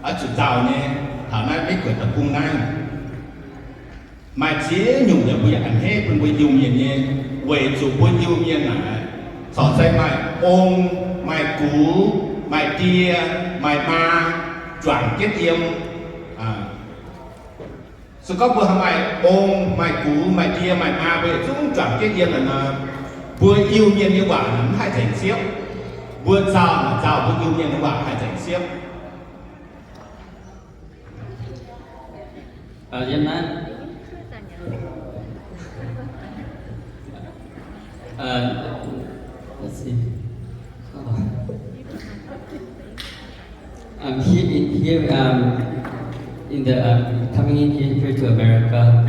ở chủ giàu nhé thảo nay biết quyệt tập cung nay mà chế nhung được bây giờ ảnh hết bên bên Iu Mien nhé về chủ bên Iu Mien là sọ say mày ôm mày cú mày tia mày ma chuẩn kết yếm sự có vừa mày ôm mày cú mày tia mày ma về chúng chuẩn kết yếm là vừa Iu Mien như vậy là hai thành xếp vừa giàu là giàu vừa Iu Mien như vậy hai thành xếp Dân á let's see. Here in the coming in here to America,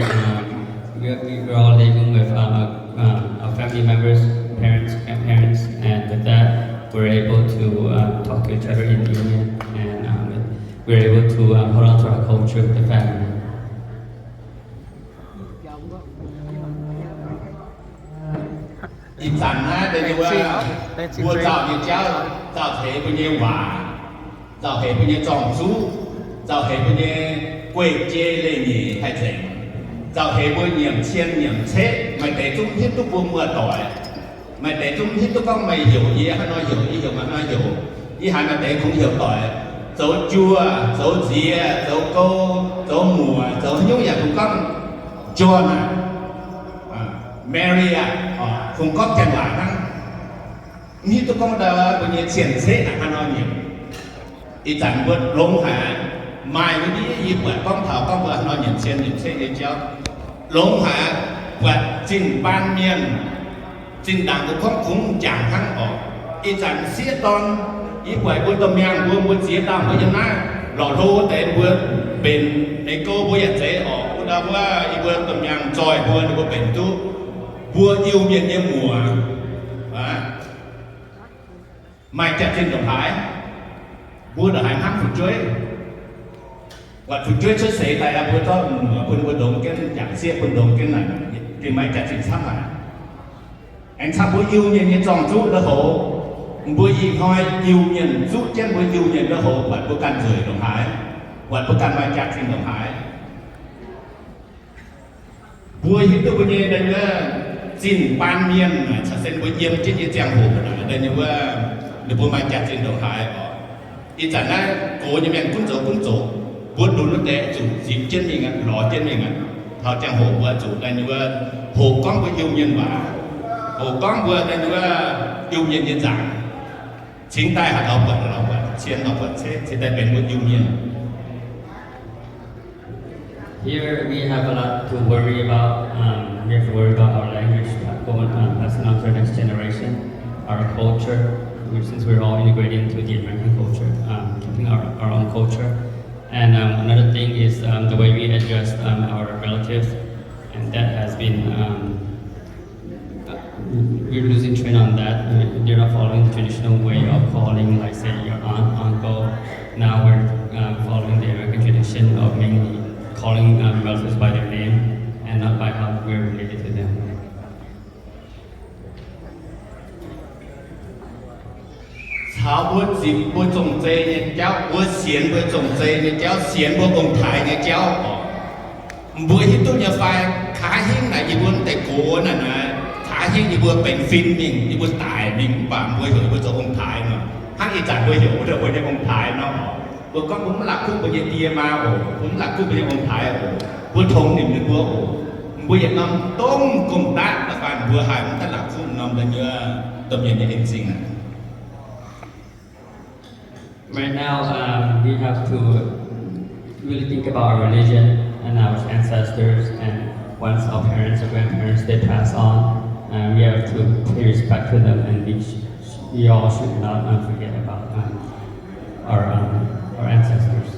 we're all living with our family members, parents, grandparents, and with that, we're able to talk to each other in Indian, and we're able to hold on to our culture with the family. Dịp sẵn á, đây là vua giàu như cháu, giàu thế bao nhiêu quả, giàu thế bao nhiêu tròn chú, giàu thế bao nhiêu quê chê lê nhỉ hay gì, giàu thế bao nhiêu chiên chết, mày để chúng hết lúc vua mưa tỏi, mày để chúng hết lúc con mày hiểu gì, hắn nói hiểu, ý hiểu mà nói hiểu, ý hắn mà để không hiểu tỏi, dấu chua, dấu dìa, dấu câu, dấu mùa, dấu nhung nhà cũng con, John à, Mary à, không có tiền quả năng như tôi có một đời bây giờ triển dễ là hắn nói nhiều ý chẳng vượt lông hả mai với đi vượt con thảo con vượt nói nhiều xe đi chéo lông hả vượt trình ban miền trình đảng của con cũng chẳng thắng ở ý chẳng xía ton ý quậy vượt tầm nhang vượt xía đảng với dân á lọ lô tên vượt bềnในcô bây giờ dễ ở cũng đãว่าý vượt tầm nhang tròi vượt bền tu vua Iu Mien như mùa mày chặt trên đồng hải vua đã hành hắc phục chuối và phục chuối xuất xế tại là vua đó vua đồng cái dạng xe vua đồng cái này thì mày chặt trên sắp mà anh sắp vua Iu Mien như tròn rút đó hộ vua y hỏi Iu Mien rút trên vua Iu Mien đó hộ và vua can rời đồng hải và vua can mày chặt trên đồng hải vua hiện tôi bây giờ đây là xin ban miên mà sẽ xem với yếm trên như giang hồ là đây nhưว่าเดี๋ยวพวกมาจัดสิ่งต่างๆอีจันนะโกยังยังคุ้นโจปวดดูนั่นแต่จุดสิบเช่นอย่างนั้นหล่อเช่นอย่างนั้นเขาจังโหว่าจุดได้nhưว่าโหก้องvới yêu nhân vàโหก้องvừa đây nhưว่าyêu nhân nhân dạng chính tay hạt học vật chiến học vật sẽได้เป็นvới yêu nhân. Here we have a lot to worry about. We have to worry about our language, passing on to the next generation, our culture, since we're all integrated into the American culture, keeping our own culture. And another thing is the way we address our relatives, and that has been, we're losing train on that. They're not following the traditional way of calling, like say your aunt, uncle. Now we're following the American tradition of mainly calling relatives by their name and not by how we're related to them. Thảo bữa dịp bữa trồng dây như cháu bữa xiên bữa trồng dây như cháu xiên bữa ông thái như cháu bữa hít tôi nhà phai khá hiếm này như bữa tại cổ này nè khá hiếm như bữa bệnh phim mình như bữa tài mình và bữa hiểu bữa cho ông thái mà hát ý chẳng bữa hiểu được bữa cho ông thái nó bữa con cũng là khúc bữa tia ma ổ cũng là khúc bữa ông thái ổ bữa thông niệm được bữa ổ bữa Việt Nam tôm cùng đá là bạn bữa hải cũng ta là khúc nằm là như tầm nhìn như hình sinh này. Right now, we have to really think about our religion and our ancestors, and once our parents or grandparents they pass on, we have to pay respect to them, and we all should not forget about our ancestors.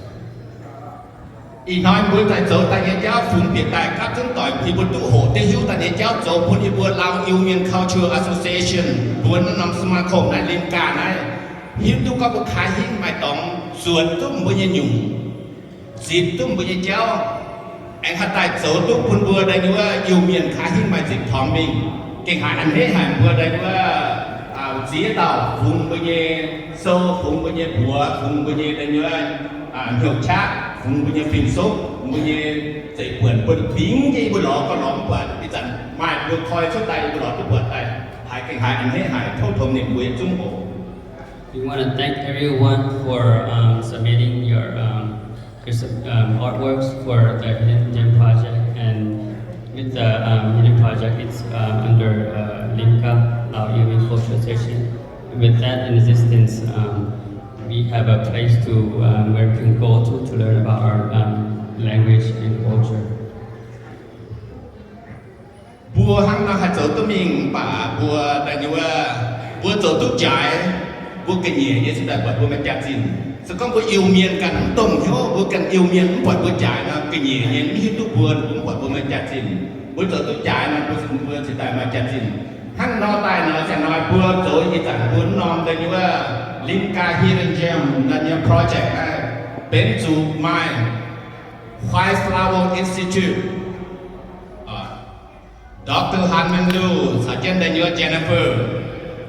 Ý nói bữa tại chỗ tại nhà cháu phụng biệt tại các chứng tỏi thì bữa tụ hộ tế hữu tại nhà cháu chỗ bữa thì bữa Lao Iu Mien Cultural Association bữa nó nằm sma khổng này liên cả này hiếu tu có một khai hiến mày tổng ruột tung bữa như nhung dịp tung bữa như cháu anh hát tại chỗ tu bữa bữa đây như Iu Mien khai hiến mày dịp thọ mình kinh hải anh hết hải bữa đây như chỉ tàu phùng bây giờ sâu phùng bây giờ bùa phùng bây giờ đây như hiệu chắc phùng bây giờ phim sốt bây giờ dạy quần biến gì bữa đó có lỏng quần cái trận mai vừa coi suốt tay bữa đó cứ quần tay hai cái hai anh thấy hai thâu thùng niệm nguyện trung bộ. We want to thank everyone for submitting your artworks for the Hidden Gem project, and with the Hidden project, it's under Limca, Lao Iu Mien Culture Association. With that in existence, we have a place to where we can go to learn about our language and culture. Bùa hăng nó hạt dấu tụi mình bà bùa đại như bùa dấu tụi trái bùa cái nhẹ như thế này bùa mình chặt xin sẽ có bùa yêu miền cần tổng chỗ bùa cần yêu miền cũng bùa trái nó cái nhẹ như hết tụi bùa cũng bùa mình chặt xin bùa dấu tụi trái nó bùa sẽ tại mà chặt xin hăng nó tai nó sẽ nói bùa dấu như chẳng bùa non đại như Limca Hidden Gem đại như project này bên chủ mai White Flower Institute Dr. Han Lu, Sergeant Daniel Jennifer,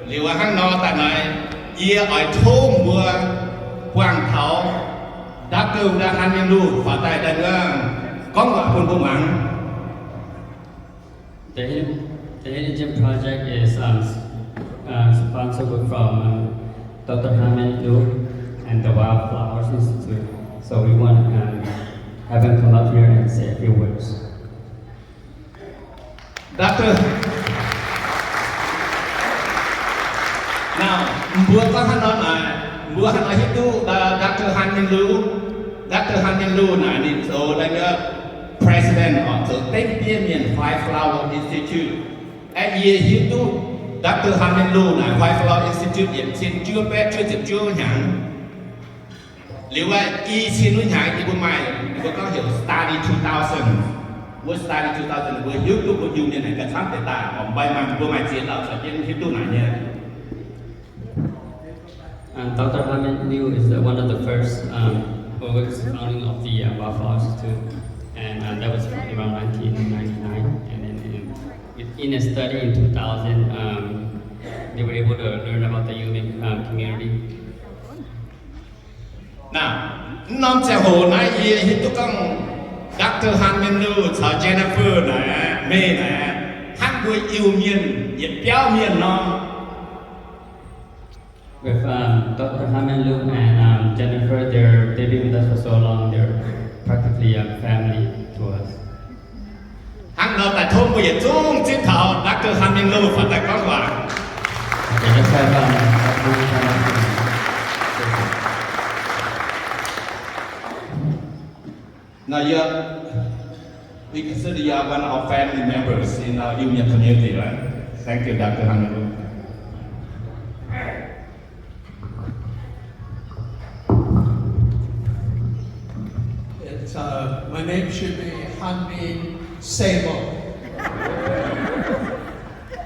Liu Hang No tại này, Ye ở thôn mùa Quang Thảo, Dr. Han Lu và tại đây có gọi quân công mạng. The Hidden Gem project is sponsored from Dr. Han Lu and the Wildflowers Institute. So we want to have him come up here and say a few words. Doctor, now, bữa có hắn nói là bữa hắn nói hết tu, Dr. Han Lu này thì số là president of the Iu Mien White Flower Institute. At year hết tu, Dr. Han Lu này White Flower Institute hiện xin chưa bé chưa nhãn. Liệu y xin nuôi nhãn thì bữa mai bữa có hiểu study 2000. Bữa study 2000 bữa hiếu tu bữa dùng này cái sáng tại ta còn bay mà bữa mai diễn tạo sẽ trên hiếu tu này nha. And Dr. Han Liu is one of the first who was founding of the Wildflower Institute, and that was around 1999. And then in a study in 2000, they were able to learn about the Iu Mien community. Nào, năm trẻ hồ này hiếu tu công Dr. Han Lu, Sir Jennifer này, mê này, hát với Iu Mien, nhiệt béo miền nó. With Dr. Han Lu and Jennifer, they've been with us for so long. They're practically a family to us. Hắn nói tại thôn bây giờ chung chiến thảo Dr. Han Lu phải tại con quả. They just have Now we consider you are one of our family members in our Iu Mien community, right? Thank you, Dr. Han Lu. My name should be Han Mien Sabo.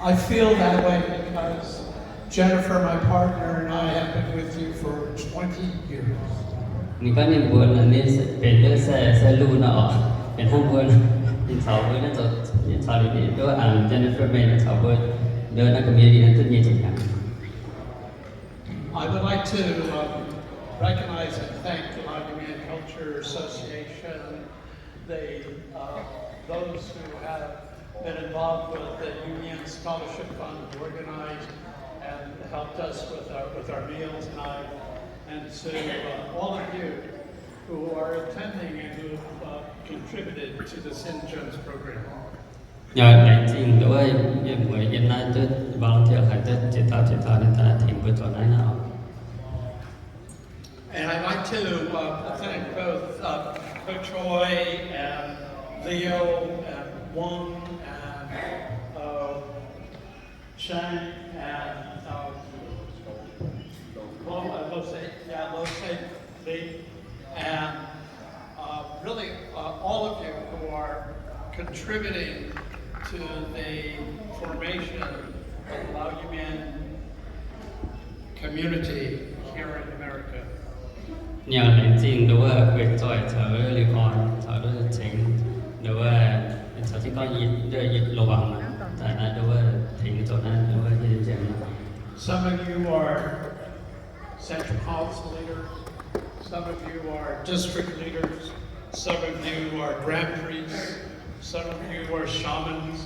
I feel that way because Jennifer, my partner, and I have been with you for 20 years. นี่ก็นิมบุญอันนี้เป็นเรื่องแซ่ลูนะอ๋อเป็นห้องบุญยินสาวบุญนั่นตัวยินสาวนี่ด้วยเจนนิเฟอร์เมย์นั่นสาวบุญเดินนักมีดีนั่นตุนยี่จริงจัง I would like to recognize and thank the Iu Mien Culture Association, those who have been involved with the Iu Mien Scholarship Fund, organized and helped us with our meals tonight. And to all of you who are attending and who have contributed to the Hidden Gems program. Nhờ đại diện đối với người dân này tới volunteer hay tới chế tạo nên ta tìm với chỗ này nào. And I'd like to thank both Coach Choi and Leo and Wong and Chang and Lose Lee, and really all of you who are contributing to the formation of the Lao Iu Mien community here in America. Nhờ đại diện đối với việc trò thở liên quan thở đối với chính đối với thở chỉ có dịch lô bằng mà tại là đối với thì chỗ này đối với cái chuyện này. Some of you are Central Council leaders. Some of you are district leaders. Some of you are grand priests. Some of you are shamans.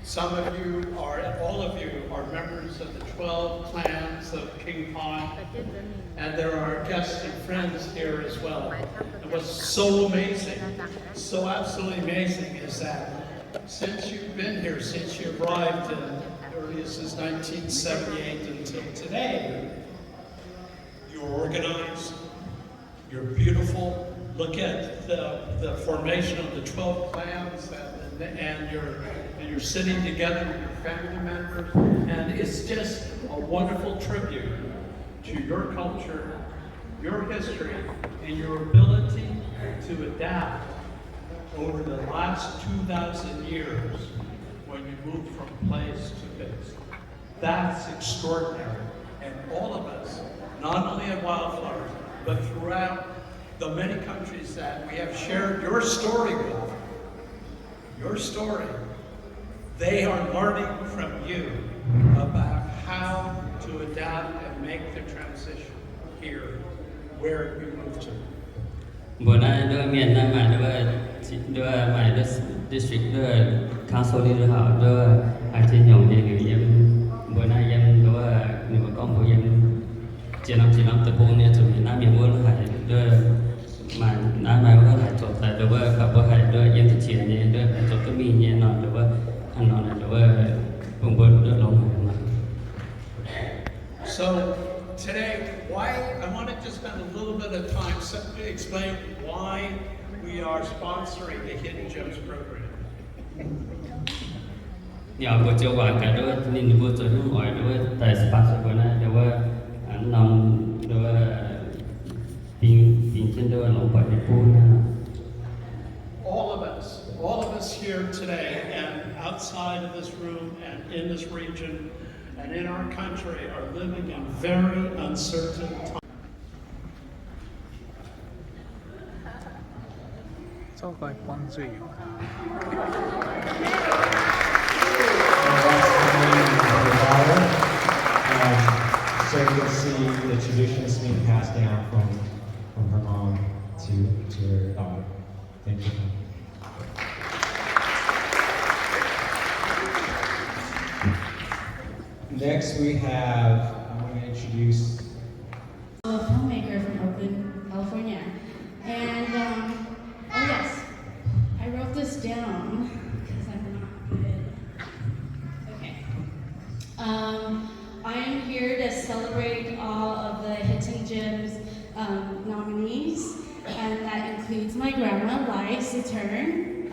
Some of you are, all of you are members of the 12 clans of King Kong. And there are guests and friends here as well. And what's so amazing, so absolutely amazing is that since you've been here, since you arrived earliest as 1978 until today, you're organized, you're beautiful. Look at the formation of the 12 clans and you're sitting together with your family members, and it's just a wonderful tribute to your culture, your history, and your ability to adapt over the last 2,000 years when you moved from place to place. That's extraordinary. And all of us, not only at Wildflowers, but throughout the many countries that we have shared your story with, your story, they are learning from you about how to adapt and make the transition here, where you move to. Bữa nay đưa miền Nam mà đưa mà đưa district đưa council đi đưa họ đưa trên nhóm để người dân bữa nay dân đưa người bà con của dân chỉ làm tập huấn này tụi miền Nam miền Bắc là đưa mà Nam mà có lại chọn tại đưa cả bữa hay đưa dân thực hiện này đưa chọn cái miền này nọ đưa anh nọ này đưa vùng bờ đưa lòng mà. So today, why I wanted to spend a little bit of time to explain why we are sponsoring the Hidden Gems program. Nhờ buổi chiều quảng cả đôi nên buổi chiều hôm ngoài đôi tại sponsor của nó đôi anh nằm đôi pin trên đôi lòng quậy đi phun. All of us here today and outside of this room and in this region and in our country are living in very uncertain times. So you can see the tradition is being passed down from her mom to her daughter. Thank you. Next we have, I'm going to introduce a filmmaker from Oakland, California. And, oh yes, I wrote this down because I'm not good. Okay. I am here to celebrate all of the Hidden Gems nominees, and that includes my grandma, Lai Saturn.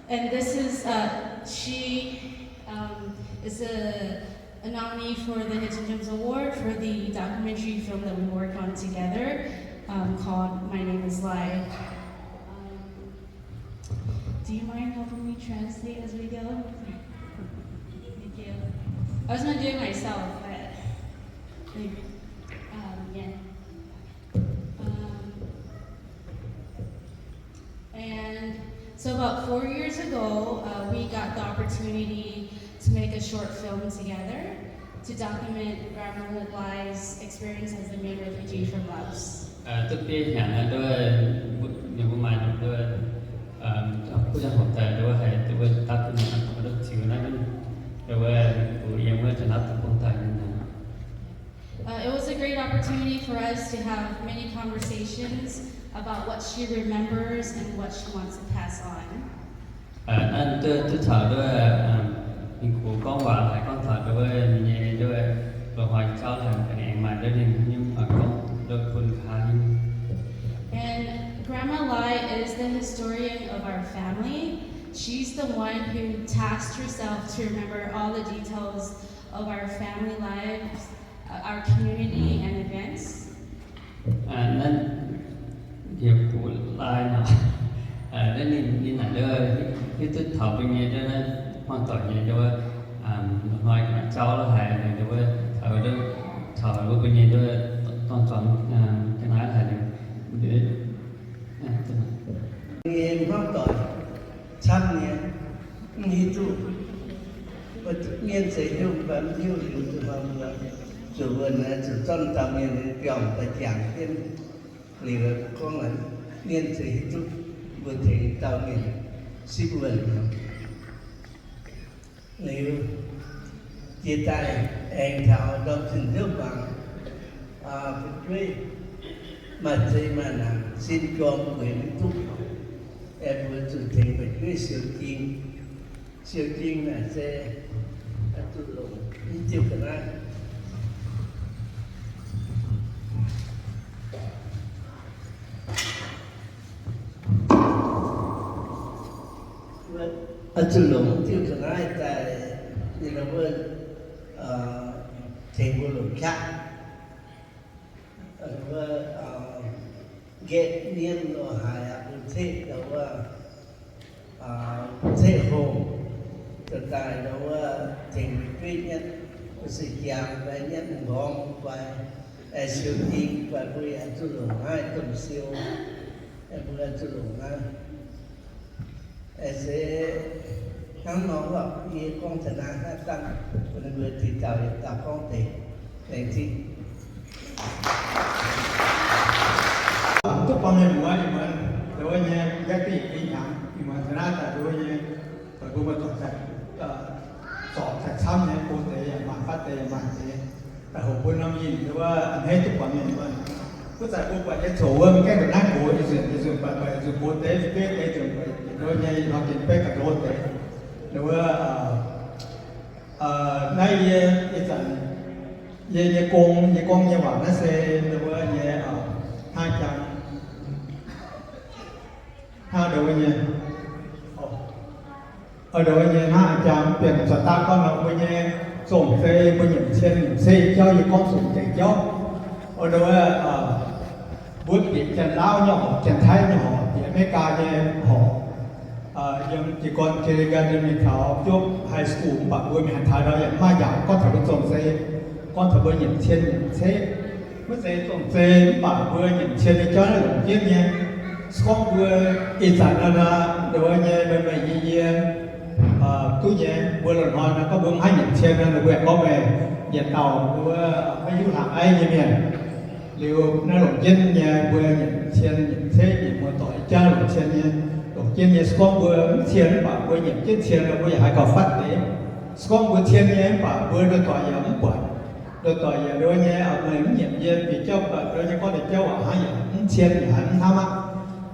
And this is, she is a nominee for the Hidden Gems Award for the documentary film that we worked on together called My Name is Lai. Do you mind helping me translate as we go? Thank you. I was gonna do it myself, but yeah. And so about 4 years ago, we got the opportunity to make a short film together to document Grandma Lai's experience as a main refugee from Laos. Trước tiên hẳn đôi những buổi mà đôiผู้จัดหอบแต่ด้วยให้ด้วยตัดขึ้นมาของรถชิวนั่นด้วยผู้ยังไม่จะนับคนไทยนั่น It was a great opportunity for us to have many conversations about what she remembers and what she wants to pass on. นั่นtôi thởด้วยnhững cụ con và lại con thởด้วยมีด้วยrồi hỏi cho làm cái này mà đối với những con đôiคนkhá And Grandma Lai is the historian of our family. She's the one who tasked herself to remember all the details of our family lives, our community and events. Nên việc của Lai nó nên nhìn lại đưa cái tích thọ bên nghe cho nên hoàn toàn như cho nói cái cháu là hay này cho ở đó thọ của bên nghe cho toàn cái nói là để Nghiên pháp tội, trăm niên, nghi trụ, và 面谁就反正就有什么主问呢，主张当面的表的讲篇，里个光人面谁就不停当面习问了，nếu chia tay em thảo đó tình nước bằng phải truy mà gì mà làm xin cho quyền thúc em vừa chủ thị phải truy siêu chiên là sẽ tự lộn như chiều cả này tự lộn chiều cả này tại như là vừa thầy vừa lộn khác vừa ghét niên rồi hài áp thế đó thế hồ thực tại đó thầy quyết nhất sự giảm và nhất ngon và siêu tiên và vui ăn chú lộn hai tuần siêu em vui ăn chú lộn hai em sẽ hắn nói là ये con thần an hát tăng của người thì tạo con thể để thiทุกคนเหมือนแต่ว่าเนี่ยยักษ์ที่อีกอย่างเหมือนชนะแต่ด้วยเนี่ยแต่กูมาตกจากสอบจากซ้ำเนี่ยกูเตะอย่างมาฟัดเตะอย่างมาเตะแต่ผมพูดน้ำยินหรือว่าให้ทุกคนเนี่ยมันกูใส่กูไปจะโฉว่ามันแค่กับนั่งกูจะสื่อไปสื่อกูเตะเป๊ะเตะจนไปโดยเนี่ยเรากินเป๊ะกับโดนเตะหรือว่าในยี่จันยี่กงยี่หวานนั่นเองหรือว่ายี่hai trăm hai đội nhé ở đội nhé 200 tiền cho ta con nó bây giờ dùng xe bây giờ xe cho những con sủng chạy cho ở đội bước đi chân lao nhỏ chân thái nhỏ thì mấy ca nhé họ nhưng chỉ còn chơi gần mình tháo chốt high school bạn vừa mình thái đó vậy mà giảm con phải được dùng xe con phải bây giờ xe mới sẽ tổng chế bảo vừa những chuyện để cho nó lủng tiếp nha, không vừa ít sản là đối với bên mình gì cứ vậy vừa lần nói nó có bưng hai những chuyện là vừa có về nhiệt tàu vừa mấy du hàng ấy như miền liệu nó lủng tiếp nha vừa những thế những một tội cha lủng chuyện nha lủng tiếp nha không vừa chuyện bảo vừa những cái chuyện là vừa hai cầu phát đấy không vừa chuyện nha bảo vừa được tội giảm quả đôi tỏi đôi nhé ở mình nhiệm viên vì cho bạn đôi nhé có thể cho ở hai những chiên thì hắn tham á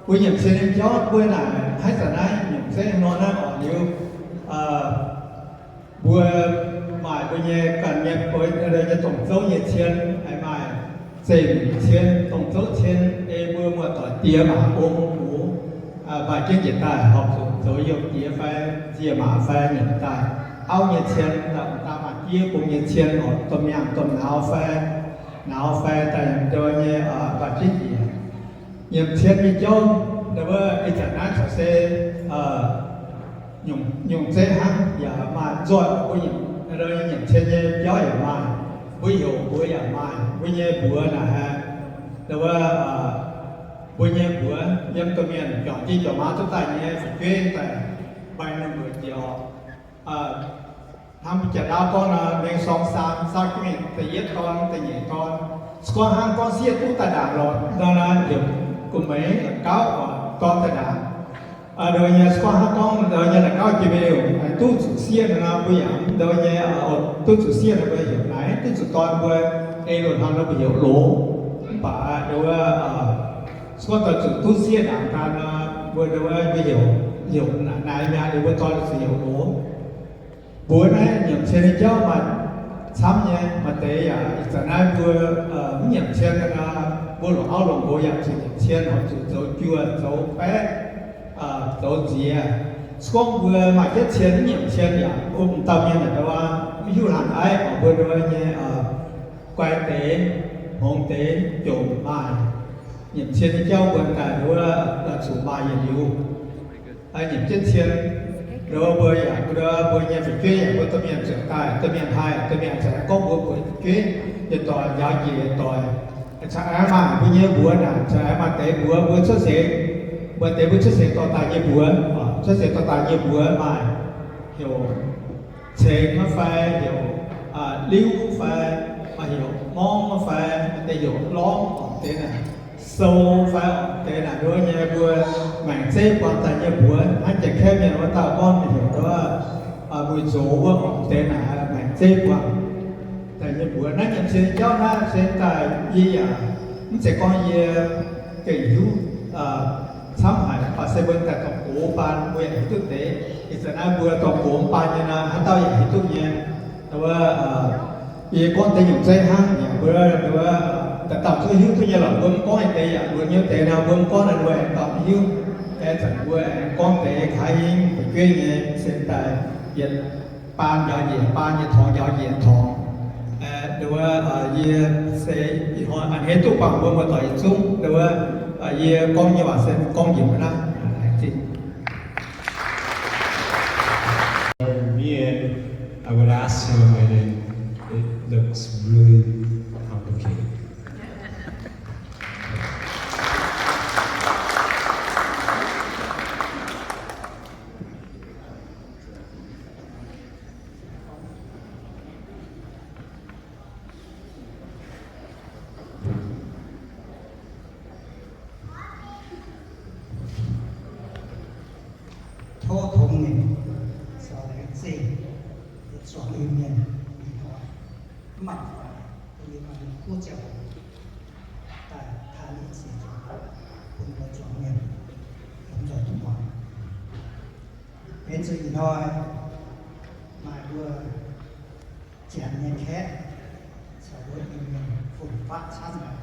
cuối nhiệm chiên cho cuối là hai giờ nay nhiệm sẽ nói nó ở nhiều vừa mãi bây giờ cần nhập với đây là tổng số nhiệt chiên hay mãi dìm chiên tổng số chiên em vừa một tỏi tía mà ôm bố và trên hiện tại học số dục tía phải chia mà phải hiện tại ao nhiệt chiên là ta mà chia cùng nhiệt chiên ở tôm nhang tôm nào phê tại đôi như và chính gì nhiệt chiên như châu đối với ít chẳng hạn sẽ dùng xe hăng và mà rồi với những đôi nhiệt chiên như gió và mai ví dụ bữa và mai ví như bữa là đối với ví như bữa dân tôm miền chọn chi chọn má chúng ta như phải chuyên tại bay năm 10 triệuทำจะดาวก้อนเรียงสองสามสักมิแต่เย็ดก้อนแต่เหยียดก้อนสกอห้างก้อนเสียตู้ตาด่างหลอดดังนั้นเดี๋ยวกุมเมย์เก้าก้อนตาด่างโดยเนี่ยสกอห้างก้อนโดยเนี่ยเก้าจีเบลตู้สุดเสียนะผู้หญิงโดยเนี่ยตู้สุดเสียนะผู้หญิงไหนตู้สุดก้อนผู้เอหลุดทางเราผู้หญิงโหลป่าโดยสกอตัวสุดตู้เสียด่างกันผู้โดยผู้หญิงไหนเนี่ยโดยผู้ก้อนผู้หญิงโหลbữa nay nhậm xe cho mà sắm nhé mà tế giờ nay vừa nhậm xe là vừa lỗ áo lồng bộ nhậm xe họ dấu chua dấu bé dấu gì không vừa mà cái xe nhậm xe là tao nhiên là đâu ví dụ hàng ấy ở vừa đôi nhé quay tế hồng tế trộm bài nhậm xe cho vận tải đó là chủ bài nhiều nhậm trên xe rồi bây giờ nhà phải chuyên với tụi mình sẽ tài tụi mình hai tụi mình sẽ có buổi chuyên để tòa giáo gì tòa sẽ mà bây giờ buổi nào sẽ mà tế buổi xuất sẽ bữa tế buổi xuất sẽ tòa tài như buổi xuất sẽ tòa tài như buổi mà hiểu Cheng nó phải hiểu Liu cũng phải mà hiểu Mong nó phải để hiểu Long ở thế này Sâu phải ở thế này đôi nhà vừa mảng xếp quan tài nhà bữa anh chạy khép nhà nó tạo con mình hiểu đó bùi số vừa ở thế này mảng xếp quan tại nhà bữa nó nhận sẽ cho nó sẽ tại gì nó sẽ có gì cái yếu sám hại và sẽ bên tại tổng cố ban quyền thực tế thì sẽ nói vừa tổng cố ban như là hắn taoอย่างที่เนี่ยแต่ว่าอีก้อนแต่อยู่ใจห้างอย่างเบื่อแต่ต่ำก็หิ้วที่เนี่ยหรอเบิ่งก้อนแต่อย่างเบื่อเนี่ยแต่เราเบิ่งก้อนอันด้วยต่ำหิ้วแต่ฉันเบื่อก้อนแต่ขายหิ้งไปเกยเนี่ยเส้นแต่เหยียดปานยาวเหยียดปานเหยียดทองยาวเหยียดทองหรือว่าเหยียดเสียอันเห็นตุ๊กปังเบิ่งมาต่อยซุ้มหรือว่าเหยียดก้อนเหยียดว่าเส้นก้อนหยิบนะจริง Mien, I would ask him, and it looks really complicated. Thô thông minh, so với gì, so với miền, mạnh phải, vì mà quốc gia, tại thái lý gì rồi, cũng có chọn miền, cũng có tung hoàng. Bên dưới nói, mà vừa chém nhân khét, so với miền phụng phát sát này,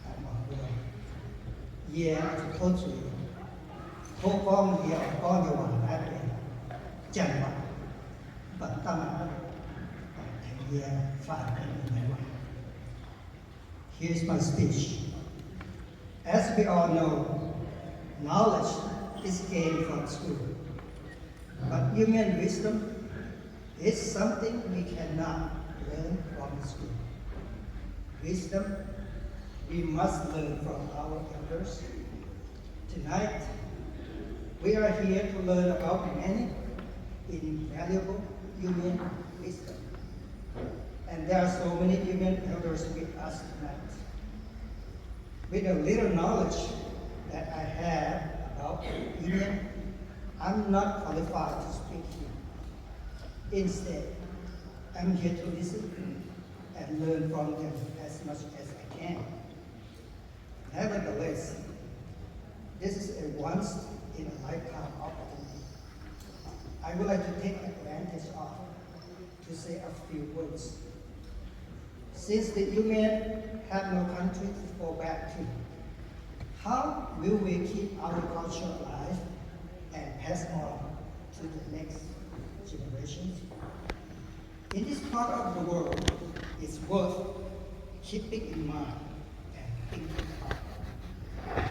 tại mà vừa, yeah, thô chùi, thô con nhiều hoàng đã về chẳng hạn bận tâm thành viên phản ứng này. Here's my speech. As we all know, knowledge is gained from school, but human wisdom is something we cannot learn from school. Wisdom we must learn from our elders. Tonight, we are here to learn about many invaluable human wisdom. And there are so many human elders with us tonight. With the little knowledge that I have about human, I'm not qualified to speak here. Instead, I'm here to listen and learn from them as much as I can. Nevertheless, this is a once in a lifetime opportunity. I would like to take advantage of to say a few words. Since the Iu Mien have no country to go back to, how will we keep our culture alive and pass on to the next generations? In this part of the world, it's worth keeping in mind and thinking about.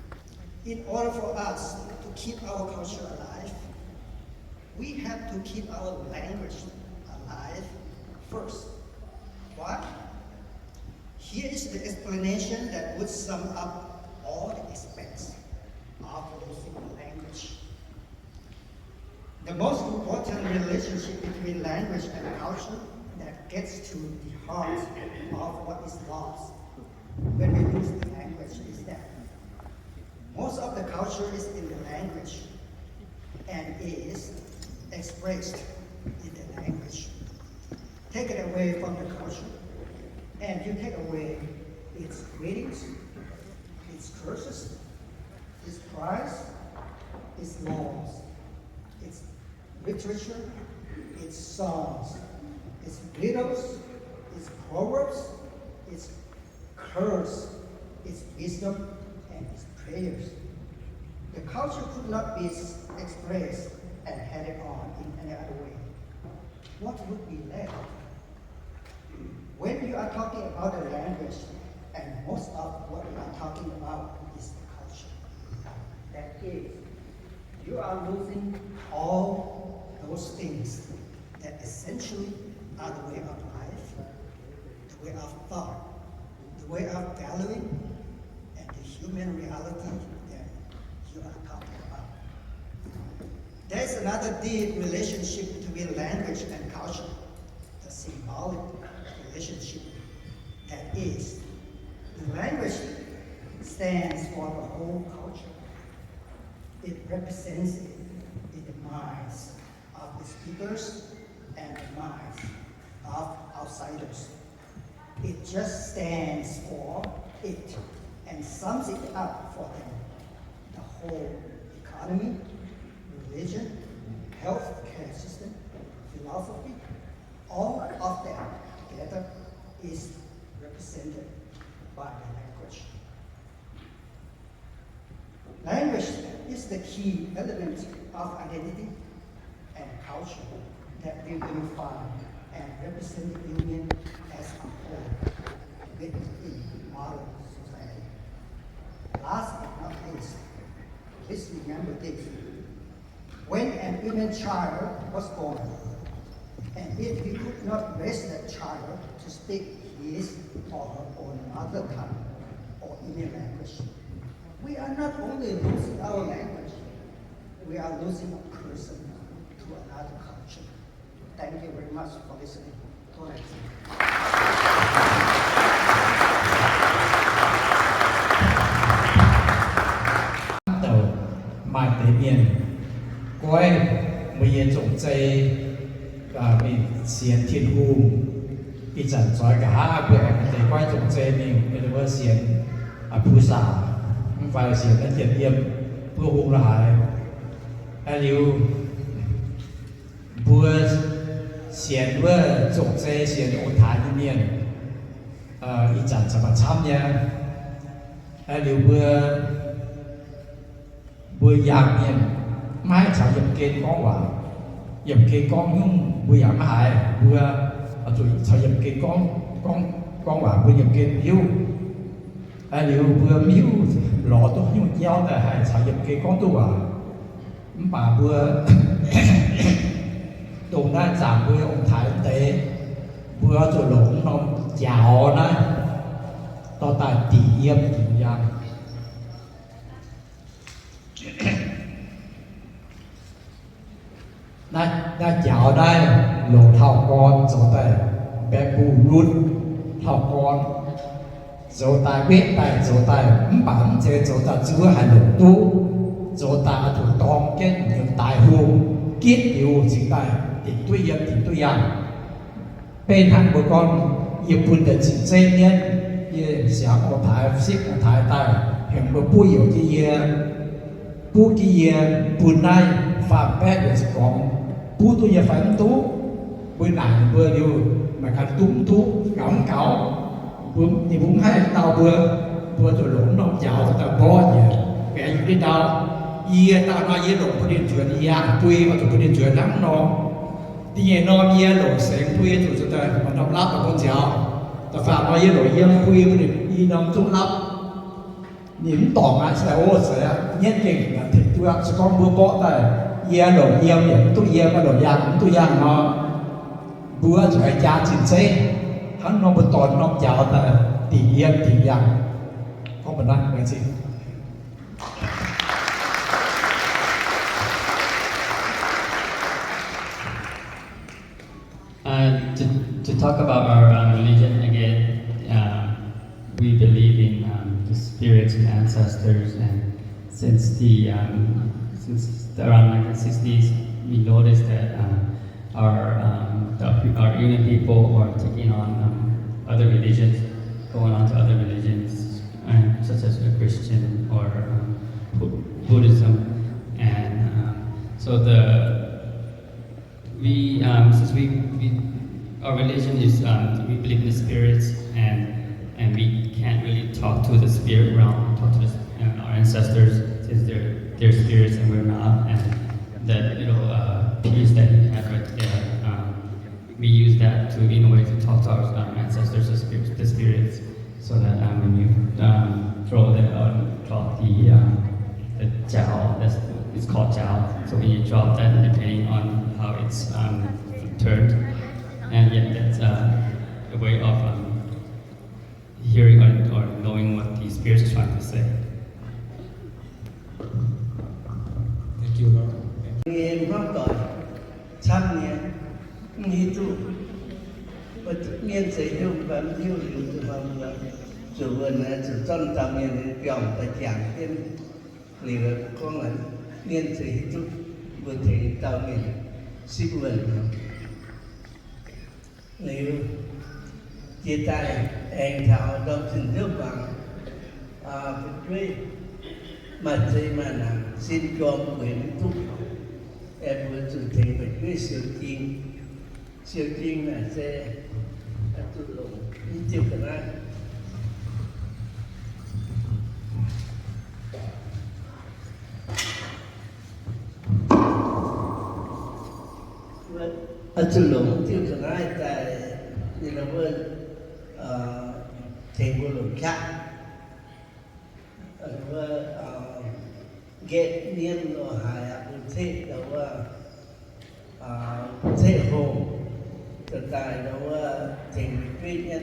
In order for us to keep our culture alive, we have to keep our language alive first. Why? Here is the explanation that would sum up all the aspects of losing the language. The most important relationship between language and culture that gets to the heart of what is lost when we lose the language is that most of the culture is in the language and is expressed in the language. Take it away from the culture, and you take away its greetings, its curses, its cries, its laws, its literature, its songs, its riddles, its proverbs, its curse, its wisdom, and its prayers. The culture could not be expressed and handed on in any other way. What would be left? When you are talking about the language, and most of what you are talking about is the culture, that is, you are losing all those things that essentially are the way of life, the way of thought, the way of valuing, and the human reality that you are talking about. There's another deep relationship between between language and culture, the symbolic relationship that is. The language stands for the whole culture. It represents it in the minds of the speakers and the minds of outsiders. It just stands for it and sums it up for them. The whole economy, religion, healthcare system, philosophy, all of them together is represented by the language. Language is the key element of identity and culture that will unify and represent the Union as a whole within modern society. Last but not least, please remember this. When an Indian child was born, and if we could not raise that child to speak his or her own mother tongue or Indian language, we are not only losing our language, we are losing a person to another culture. Thank you very much for listening. đầu mai tế miền coi bây giờ trồng cây bị xiên thiên hùng cái trận gió cả bữa em thấy coi trồng cây mình bây giờ xiên phù sa không phải xiên đến thiệt yếm bữa hùng lại liu bữa xiên bữa trồng cây xiên ổn thái như miền cái trận sẽ bắt chăm nha liu bữa giang miền mai chào dịp kênh con quả dịp kênh con nhưng bữa giang mà hại bữa tụi chào dịp kênh con quả bữa dịp kênh miu liu bữa miu lọ tôi nhưng giao tại hại chào dịp kênh con tôi quả bà bữa tụng đã giảm bữa ông thái tế bữa rồi lộn nó chào đó to tài tỷ yếm tỷ giang đã chào đây lộ thảo con dấu tay bé bù luôn thảo con dấu tay biết tay dấu tay bản chế dấu tay chứa hai lộ tu dấu tay thủ tông kết những tài hùng kết yêu chính tay tỉnh tuy yang bên hàng của con yêu buồn để chính xây nhân như sáng của thái xích của thái tài hiện của bùi hiểu cái buồn này phạm bé để con bố tôi giờ phải tú bữa này bữa điều mà cả tung tú cõng cõng bữa thì cũng hay tao bữa rồi lộn nó chào tao bó gì cái anh đi tao tao nói với lộn có điện chuyện tuy mà tụi có điện chuyện nắng nó thì nghe nó lộn sáng tuy tụi tao mà nó lắp vào con chào tao phạm nói với lộn tuy mà điện nó tung lắp những tỏng á sẽ ô sẽ nhất định là thịt tôi sẽ có bữa bó tay đồ yếm điểm tôi yếm mà đồ giang tôi giang nó bữa phải cha chính xe hắn nó một tuần nó chào ta tỷ yếm tỷ giang không phải nói cái gì. To talk about our religion again, we believe in the spirits and ancestors, and since around 1960s, we noticed that our Union people are taking on other religions, going on to other religions, such as Christian or Buddhism, and so our religion is we believe in the spirits, and we can't really talk to the spirit realm, talk to our ancestors since they're spirits and we're not, and that piece that he had right there, we use that to in a way to talk to our ancestors, the spirits, so that when you throw drop the jiao, it's called jiao. So when you drop that, depending on how it's turned, and yet that's a way of hearing or knowing what the spirits are trying to say. Thank you, Lord. Niên pháp tội, trăm niên như tu và tự nhiên sẽ dùng bám thiêu liều từ vào mưa chủ vườn là chủ trong tàu miền dòng tại chẳng thêm liều con là nhiên sẽ tu vừa thể tàu miền xích vườn liều chia tay em thảo đâu trình nước bằng phải truy mà chơi mà làm xin cho quyền thúc em vừa chủ thể phải truy siêu chiên là sẽ tự lộn như chiều cả ai tự lộn chiều cả ai tại như là vườn thầy vô lộn khác và ghét niên rồi hài bùn thế đâu thế hồ từ tại đâu thành quyết nhất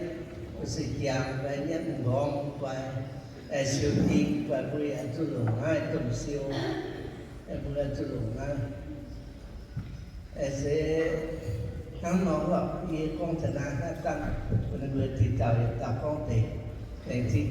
sự giang và nhất ngon và siêu tiên và vui ăn chú lồng hai tuần siêu em vui ăn chú lồng hai sẽ hắn nói vào như con thần ai hát tăng và người thì tạo con thể thành thị